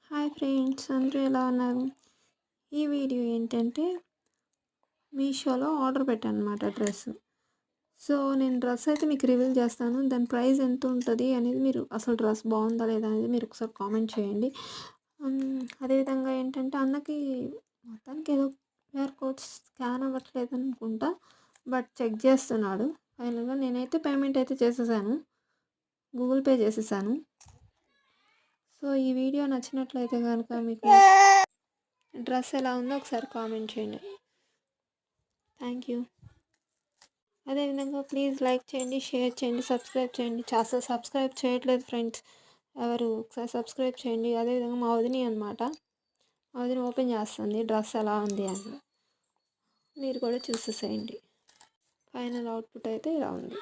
Hi friends, అందరూ ఎలా ఉన్నారు? ఈ వీడియో ఏంటంటే మీషోలో ఆర్డర్ పెట్టాను అనమాట డ్రెస్. సో నేను డ్రెస్ అయితే మీకు రివీల్ చేస్తాను. దాని ప్రైస్ ఎంత ఉంటుంది అనేది, మీరు అసలు డ్రెస్ బాగుందా లేదా అనేది మీరు ఒకసారి కామెంట్ చేయండి. అదేవిధంగా ఏంటంటే అన్నకి మొత్తానికి ఏదో క్యూఆర్ కోడ్ స్కాన్ అవ్వట్లేదు అనుకుంటా, బట్ చెక్ చేస్తున్నాడు. ఫైనల్గా నేనైతే పేమెంట్ అయితే చేసేసాను, గూగుల్ పే చేసేసాను. సో ఈ వీడియో నచ్చినట్లయితే కనుక మీకు డ్రెస్ ఎలా ఉందో ఒకసారి కామెంట్ చేయండి. Thank you. అదేవిధంగా ప్లీజ్ లైక్ చేయండి, షేర్ చేయండి, సబ్స్క్రైబ్ చేయండి. చాలా సబ్స్క్రైబ్ చేయట్లేదు ఫ్రెండ్స్ ఎవరు, ఒకసారి సబ్స్క్రైబ్ చేయండి. అదేవిధంగా మా వదిని అనమాట, మా వదిని ఓపెన్ చేస్తుంది డ్రెస్ ఎలా ఉంది అని, మీరు కూడా చూసేసేయండి. ఫైనల్ అవుట్పుట్ అయితే ఇలా ఉంది.